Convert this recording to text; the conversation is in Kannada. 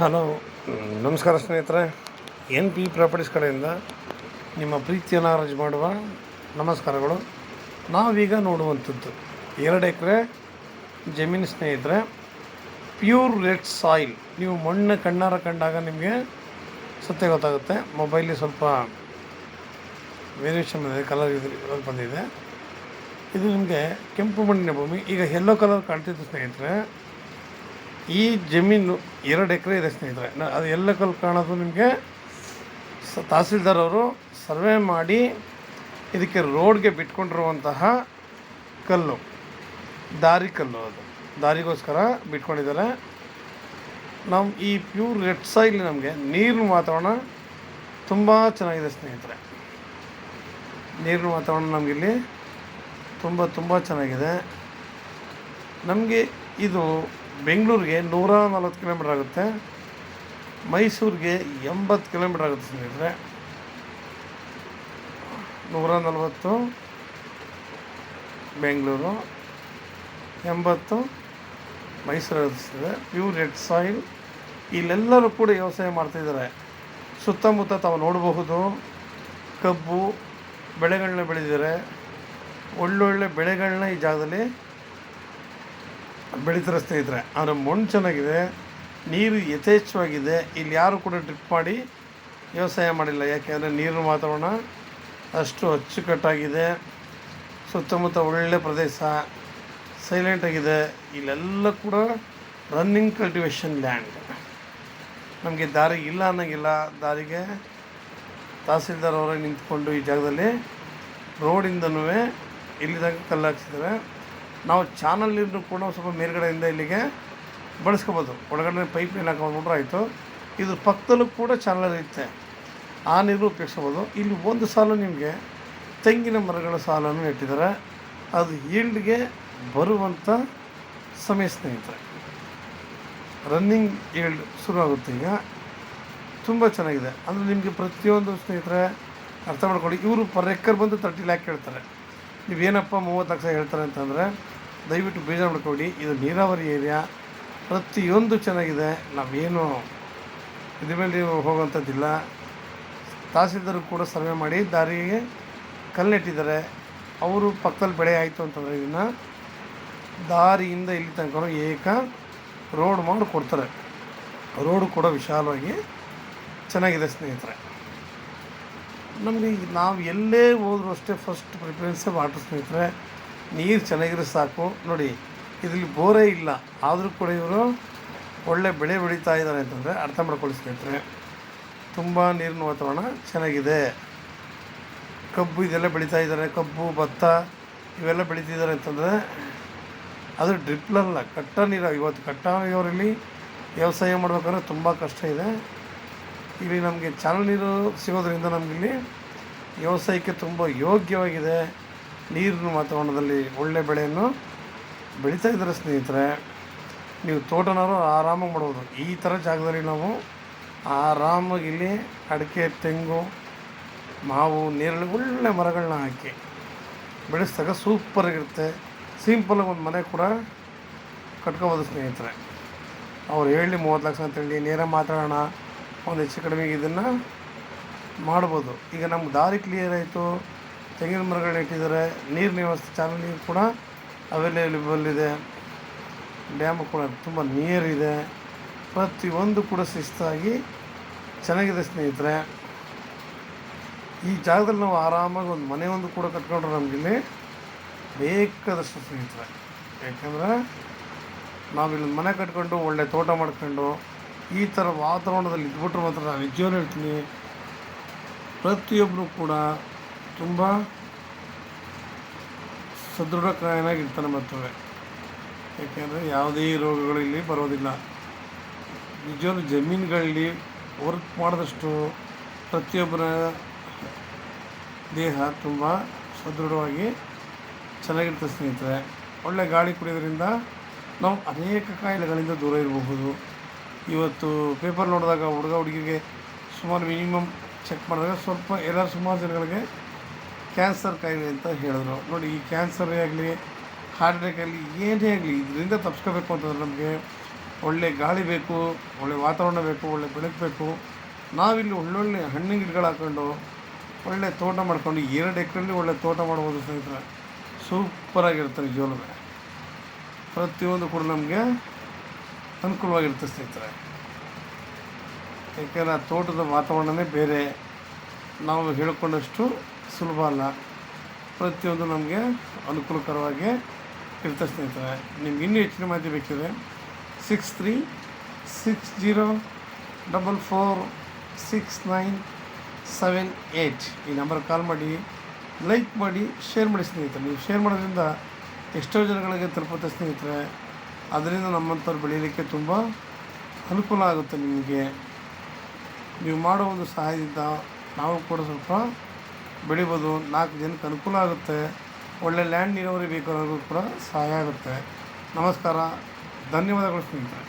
ಹಲೋ, ನಮಸ್ಕಾರ ಸ್ನೇಹಿತರೆ. ಎನ್ ಪಿ ಪ್ರಾಪರ್ಟೀಸ್ ಕಡೆಯಿಂದ ನಿಮ್ಮ ಪ್ರೀತಿಯನ್ನು ಅರ್ಜಿ ಮಾಡುವ ನಮಸ್ಕಾರಗಳು. ನಾವೀಗ ನೋಡುವಂಥದ್ದು 2 ಎಕರೆ ಜಮೀನು ಸ್ನೇಹಿತರೆ. Pure red soil. ನೀವು ಮಣ್ಣು ಕಣ್ಣಾರ ಕಂಡಾಗ ನಿಮಗೆ ಸತ್ಯ ಗೊತ್ತಾಗುತ್ತೆ. ಮೊಬೈಲಿ ಸ್ವಲ್ಪ ವೇರಿಯೇಷನ್ ಬಂದಿದೆ, ಕಲರ್ ಬಂದಿದೆ. ಇದು ನಿಮಗೆ ಕೆಂಪು ಮಣ್ಣಿನ ಭೂಮಿ. ಈಗ ಯೆಲ್ಲೋ ಕಲರ್ ಕಾಣ್ತಿತ್ತು ಸ್ನೇಹಿತರೆ. ಈ ಜಮೀನು 2 ಎಕರೆ ಇದೆ ಸ್ನೇಹಿತರೆ. ಅದು ಎಲ್ಲ ಕಲ್ಲು ಕಾಣೋದು ನಿಮಗೆ ತಹಸೀಲ್ದಾರ್ ಅವರು ಸರ್ವೆ ಮಾಡಿ ಇದಕ್ಕೆ ರೋಡ್ಗೆ ಬಿಟ್ಕೊಂಡಿರುವಂತಹ ಕಲ್ಲು, ದಾರಿ ಕಲ್ಲು. ಅದು ದಾರಿಗೋಸ್ಕರ ಬಿಟ್ಕೊಂಡಿದ್ದಾರೆ. ನಾವು ಈ ಪ್ಯೂರ್ ರೆಡ್ ಸಾಯಿಲ್ ನಮಗೆ ನೀರಿನ ವಾತಾವರಣ ತುಂಬ ಚೆನ್ನಾಗಿದೆ ಸ್ನೇಹಿತರೆ. ನೀರಿನ ವಾತಾವರಣ ನಮಗಿಲ್ಲಿ ತುಂಬ ಚೆನ್ನಾಗಿದೆ. ನಮಗೆ ಇದು ಬೆಂಗಳೂರಿಗೆ 140 ಕಿಲೋಮೀಟ್ರ್ ಆಗುತ್ತೆ, ಮೈಸೂರಿಗೆ 80 ಕಿಲೋಮೀಟ್ರ್ ಆಗುತ್ತೆ ಸ್ನೇಹಿತರೆ. 140 ಬೆಂಗಳೂರು, 80 ಮೈಸೂರು ಆಗುತ್ತೆ. Pure red soil. ಇಲ್ಲೆಲ್ಲರೂ ಕೂಡ ವ್ಯವಸಾಯ ಮಾಡ್ತಾಯಿದ್ದಾರೆ. ಸುತ್ತಮುತ್ತ ತಾವು ನೋಡಬಹುದು, ಕಬ್ಬು ಬೆಳೆಗಳನ್ನ ಬೆಳೆದಿದ್ದಾರೆ. ಒಳ್ಳೊಳ್ಳೆ ಬೆಳೆಗಳನ್ನ ಈ ಜಾಗದಲ್ಲಿ ಬೆಳೀತಾರೆ ಸ್ನೇಹಿತರೆ. ಆದರೆ ಮಣ್ಣು ಚೆನ್ನಾಗಿದೆ, ನೀರು ಯಥೇಚ್ಛವಾಗಿದೆ. ಇಲ್ಲಿ ಯಾರು ಕೂಡ ಡ್ರಿಪ್ ಮಾಡಿ ವ್ಯವಸಾಯ ಮಾಡಿಲ್ಲ. ಯಾಕೆಂದರೆ ನೀರಿನ ವಾತಾವರಣ ಅಷ್ಟು ಅಚ್ಚುಕಟ್ಟಾಗಿದೆ. ಸುತ್ತಮುತ್ತ ಒಳ್ಳೆ ಪ್ರದೇಶ, ಸೈಲೆಂಟಾಗಿದೆ. ಇಲ್ಲೆಲ್ಲ ಕೂಡ ರನ್ನಿಂಗ್ ಕಲ್ಟಿವೇಷನ್ ಲ್ಯಾಂಡ್. ನಮಗೆ ದಾರಿ ಇಲ್ಲ ಅನ್ನೋಂಗಿಲ್ಲ. ದಾರಿಗೆ ತಹಸೀಲ್ದಾರ್ ಅವರೇ ನಿಂತ್ಕೊಂಡು ಈ ಜಾಗದಲ್ಲಿ ರೋಡಿಂದನೂ ಇಲ್ಲಿ ತನಕ ಕಲ್ಲು ಹಾಕ್ಸಿದ್ದಾರೆ. ನಾವು ಚಾನಲ್ ನೀರನ್ನು ಕೂಡ ಸ್ವಲ್ಪ ಮೇಲ್ಗಡೆಯಿಂದ ಇಲ್ಲಿಗೆ ಬಳಸ್ಕೋಬೋದು. ಒಳಗಡೆ ಪೈಪ್ ಲೈನ್ ಹಾಕೊಂಡ್ಬಿಟ್ರೆ ಆಯಿತು. ಇದ್ರ ಪಕ್ಕದಲ್ಲೂ ಕೂಡ ಚಾನಲ್ ಇರುತ್ತೆ, ಆ ನೀರು ಉಪಯೋಗಿಸ್ಬೋದು. ಇಲ್ಲಿ ಒಂದು ಸಾಲು ನಿಮಗೆ ತೆಂಗಿನ ಮರಗಳ ಸಾಲನ್ನು ನೆಟ್ಟಿದ್ದಾರೆ. ಅದು ಈಲ್ಡ್ಗೆ ಬರುವಂಥ ಸಮಯ ಸ್ನೇಹಿತರೆ. ರನ್ನಿಂಗ್ ಈಲ್ಡ್ ಶುರುವಾಗುತ್ತೆ ಈಗ. ತುಂಬ ಚೆನ್ನಾಗಿದೆ. ಅಂದರೆ ನಿಮಗೆ ಪ್ರತಿಯೊಂದು ಸ್ನೇಹಿತರೆ ಅರ್ಥ ಮಾಡ್ಕೊಳ್ಳಿ. ಇವರು ಪರ್ ಎಕರ್ ಬಂದು 30 ಲ್ಯಾಕ್ ಹೇಳ್ತಾರೆ. ನೀವೇನಪ್ಪ 30 ಲಕ್ಷ ಹೇಳ್ತಾರೆ ಅಂತಂದರೆ ದಯವಿಟ್ಟು ಬೇಜಾರು ಮಾಡ್ಕೊಡಿ. ಇದು ನೀರಾವರಿ ಏರಿಯಾ, ಪ್ರತಿಯೊಂದು ಚೆನ್ನಾಗಿದೆ. ನಾವೇನು ಇದ್ರ ಮೇಲೆ ಹೋಗುವಂಥದ್ದಿಲ್ಲ. ತಹಸೀಲ್ದಾರ್ ಕೂಡ ಸರ್ವೆ ಮಾಡಿ ದಾರಿಗೆ ಕಲ್ಲೆಟ್ಟಿದ್ದಾರೆ. ಅವರು ಪಕ್ಕದಲ್ಲಿ ಬೆಳೆ ಆಯಿತು ಅಂತಂದರೆ ಇದನ್ನು ದಾರಿಯಿಂದ ಇಲ್ಲಿ ತನಕ ಏಕ ರೋಡ್ ಮಾಡಿ ಕೊಡ್ತಾರೆ. ರೋಡು ಕೂಡ ವಿಶಾಲವಾಗಿ ಚೆನ್ನಾಗಿದೆ ಸ್ನೇಹಿತರೆ. ನಮಗೆ ನಾವು ಎಲ್ಲೇ ಹೋದರೂ ಅಷ್ಟೇ ಫಸ್ಟ್ ಪ್ರಿಫರೆನ್ಸೇ ವಾಟರ್ ಸ್ನೇಹಿತರೆ. ನೀರು ಚೆನ್ನಾಗಿರೋ ಸಾಕು. ನೋಡಿ, ಇದರಲ್ಲಿ ಬೋರೇ ಇಲ್ಲ, ಆದರೂ ಕೂಡ ಇವರು ಒಳ್ಳೆ ಬೆಳೆ ಬೆಳೀತಾ ಇದ್ದಾರೆ ಅಂತಂದರೆ ಅರ್ಥ ಮಾಡ್ಕೊಳ್ಳಿ ಸ್ನೇಹಿತರೆ. ತುಂಬ ನೀರಿನ ವಾತಾವರಣ ಚೆನ್ನಾಗಿದೆ. ಕಬ್ಬು ಇದೆಲ್ಲ ಬೆಳೀತಾ ಇದ್ದಾರೆ. ಕಬ್ಬು, ಭತ್ತ ಇವೆಲ್ಲ ಬೆಳೀತಿದ್ದಾರೆ ಅಂತಂದರೆ ಅದು ಡ್ರಿಪ್ಲಲ್ಲ, ಕಟ್ಟ ನೀರು. ಇವತ್ತು ಕಟ್ಟ ನೀರಲ್ಲಿ ವ್ಯವಸಾಯ ಮಾಡ್ಬೇಕಾದ್ರೆ ತುಂಬ ಕಷ್ಟ ಇದೆ. ಇಲ್ಲಿ ನಮಗೆ ಚಾನಲ್ ನೀರು ಸಿಗೋದ್ರಿಂದ ನಮಗಿಲ್ಲಿ ವ್ಯವಸಾಯಕ್ಕೆ ತುಂಬ ಯೋಗ್ಯವಾಗಿದೆ. ನೀರಿನ ವಾತಾವರಣದಲ್ಲಿ ಒಳ್ಳೆ ಬೆಳೆಯನ್ನು ಬೆಳೀತಾ ಇದ್ದಾರೆ ಸ್ನೇಹಿತರೆ. ನೀವು ತೋಟನಾರು ಆರಾಮಾಗಿ ಮಾಡ್ಬೋದು. ಈ ಥರ ಜಾಗದಲ್ಲಿ ನಾವು ಆರಾಮಾಗಿ ಇಲ್ಲಿ ಅಡಿಕೆ, ತೆಂಗು, ಮಾವು, ನೇರಳೆ ಒಳ್ಳೆ ಮರಗಳನ್ನ ಹಾಕಿ ಬೆಳೆಸಿದಾಗ ಸೂಪರಾಗಿರುತ್ತೆ. ಸಿಂಪಲಾಗಿ ಒಂದು ಮನೆ ಕೂಡ ಕಟ್ಕೋಬೋದು ಸ್ನೇಹಿತರೆ. ಅವ್ರು ಹೇಳಿ 30 ಲಕ್ಷ ಅಂತೇಳಿ ನೇರ ಮಾತಾಡೋಣ, ಒಂದು ಹೆಚ್ಚು ಕಡಿಮೆ ಇದನ್ನು ಮಾಡ್ಬೋದು. ಈಗ ನಮ್ಗೆ ದಾರಿ ಕ್ಲಿಯರ್ ಆಯಿತು, ತೆಂಗಿನ ಮರಗಳನ್ನ ಇಟ್ಟಿದ್ದಾರೆ, ನೀರಿನ ವ್ಯವಸ್ಥೆ, ಚಾನಲ್ ನೀರು ಕೂಡ ಅವೈಲೇಬಲ್ ಇದೆ, ಡ್ಯಾಮು ಕೂಡ ತುಂಬ ನೀರಿದೆ. ಪ್ರತಿಯೊಂದು ಕೂಡ ಶಿಸ್ತಾಗಿ ಚೆನ್ನಾಗಿದೆ ಸ್ನೇಹಿತರೆ. ಈ ಜಾಗದಲ್ಲಿ ನಾವು ಆರಾಮಾಗಿ ಒಂದು ಮನೆ ಒಂದು ಕೂಡ ಕಟ್ಕೊಂಡ್ರೆ ನಮಗಿಲ್ಲಿ ಬೇಕಾದಷ್ಟು ಸ್ನೇಹಿತರೆ. ಯಾಕೆಂದರೆ ನಾವಿಲ್ಲಿ ಮನೆ ಕಟ್ಕೊಂಡು ಒಳ್ಳೆ ತೋಟ ಮಾಡ್ಕೊಂಡು ಈ ಥರ ವಾತಾವರಣದಲ್ಲಿ ಇದ್ಬಿಟ್ರೆ ಮಾತ್ರ ನಾನು ನಿಜವಾಗ್ಲೂ ಹೇಳ್ತೀನಿ, ಪ್ರತಿಯೊಬ್ಬರು ಕೂಡ ತುಂಬ ಸದೃಢಕಾಯನಾಗಿರ್ತಾನೆ ಬರ್ತವೆ. ಏಕೆಂದರೆ ಯಾವುದೇ ರೋಗಗಳು ಇಲ್ಲಿ ಬರೋದಿಲ್ಲ. ನಿಜವಾಗ್ಲೂ ಜಮೀನುಗಳಲ್ಲಿ ವರ್ಕ್ ಮಾಡಿದಷ್ಟು ಪ್ರತಿಯೊಬ್ಬರ ದೇಹ ತುಂಬ ಸದೃಢವಾಗಿ ಚೆನ್ನಾಗಿರ್ತದೆ ಸ್ನೇಹಿತರೆ. ಒಳ್ಳೆ ಗಾಳಿ ಕುಡಿಯೋದ್ರಿಂದ ನಾವು ಅನೇಕ ಕಾಯಿಲೆಗಳಿಂದ ದೂರ ಇರಬಹುದು. ಇವತ್ತು ಪೇಪರ್ ನೋಡಿದಾಗ ಹುಡುಗ ಹುಡುಗಿಗೆ ಸುಮಾರು ಮಿನಿಮಮ್ ಚೆಕ್ ಮಾಡಿದಾಗ ಸ್ವಲ್ಪ ಎಲ್ಲರೂ ಸುಮಾರು ಜನಗಳಿಗೆ ಕ್ಯಾನ್ಸರ್ ಕಾಯಿಲೆ ಅಂತ ಹೇಳಿದ್ರು. ನೋಡಿ, ಈ ಕ್ಯಾನ್ಸರೇ ಆಗಲಿ, ಹಾರ್ಟ್ ಅಟ್ಯಾಕ್ ಆಗಲಿ, ಏನೇ ಆಗಲಿ, ಇದರಿಂದ ತಪ್ಪಿಸ್ಕೋಬೇಕು ಅಂತಂದ್ರೆ ನಮಗೆ ಒಳ್ಳೆ ಗಾಳಿ ಬೇಕು, ಒಳ್ಳೆ ವಾತಾವರಣ ಬೇಕು, ಒಳ್ಳೆ ಬೆಳಕು ಬೇಕು. ನಾವಿಲ್ಲಿ ಒಳ್ಳೊಳ್ಳೆ ಹಣ್ಣಿನ ಗಿಡಗಳು ಹಾಕ್ಕೊಂಡು ಒಳ್ಳೆ ತೋಟ ಮಾಡ್ಕೊಂಡು 2 ಎಕರೆಯಲ್ಲಿ ಒಳ್ಳೆ ತೋಟ ಮಾಡ್ಬೋದು ಸ್ನೇಹಿತರೆ. ಸೂಪರಾಗಿರುತ್ತೆ ನಿಜವಾಗ್ಲೂ. ಪ್ರತಿಯೊಂದು ಕೂಡ ನಮಗೆ ಅನುಕೂಲವಾಗಿರುತ್ತೆ ಸ್ನೇಹಿತರೆ. ಏಕೆಂದರೆ ಆ ತೋಟದ ವಾತಾವರಣವೇ ಬೇರೆ, ನಾವು ಹೇಳಿಕೊಂಡಷ್ಟು ಸುಲಭ ಅಲ್ಲ. ಪ್ರತಿಯೊಂದು ನಮಗೆ ಅನುಕೂಲಕರವಾಗಿ ಇರುತ್ತೆ ಸ್ನೇಹಿತರೆ. ನಿಮ್ಗೆ ಇನ್ನೂ ಹೆಚ್ಚಿನ ಮಾಹಿತಿ ಬೇಕಿದೆ 6360446978 ಈ ನಂಬರ್ಗೆ ಕಾಲ್ ಮಾಡಿ, ಲೈಕ್ ಮಾಡಿ, ಶೇರ್ ಮಾಡಿ ಸ್ನೇಹಿತರೆ. ನೀವು ಶೇರ್ ಮಾಡೋದ್ರಿಂದ ಎಷ್ಟೋ ಜನಗಳಿಗೆ ತಲುಪುತ್ತೆ ಸ್ನೇಹಿತರೆ. ಅದರಿಂದ ನಮ್ಮಂಥವ್ರು ಬೆಳೀಲಿಕ್ಕೆ ತುಂಬ ಅನುಕೂಲ ಆಗುತ್ತೆ. ನಿಮಗೆ ನೀವು ಮಾಡೋ ಒಂದು ಸಹಾಯದಿಂದ ನಾವು ಕೂಡ ಸ್ವಲ್ಪ ಬೆಳಿಬೋದು, 4 ಜನಕ್ಕೆ ಅನುಕೂಲ ಆಗುತ್ತೆ. ಒಳ್ಳೆ ಲ್ಯಾಂಡ್ ನೀರಾವರಿ ಬೇಕು ಅನ್ನೋದು ಕೂಡ ಸಹಾಯ ಆಗುತ್ತೆ. ನಮಸ್ಕಾರ, ಧನ್ಯವಾದಗಳು ಸ್ನೇಹಿತರೆ.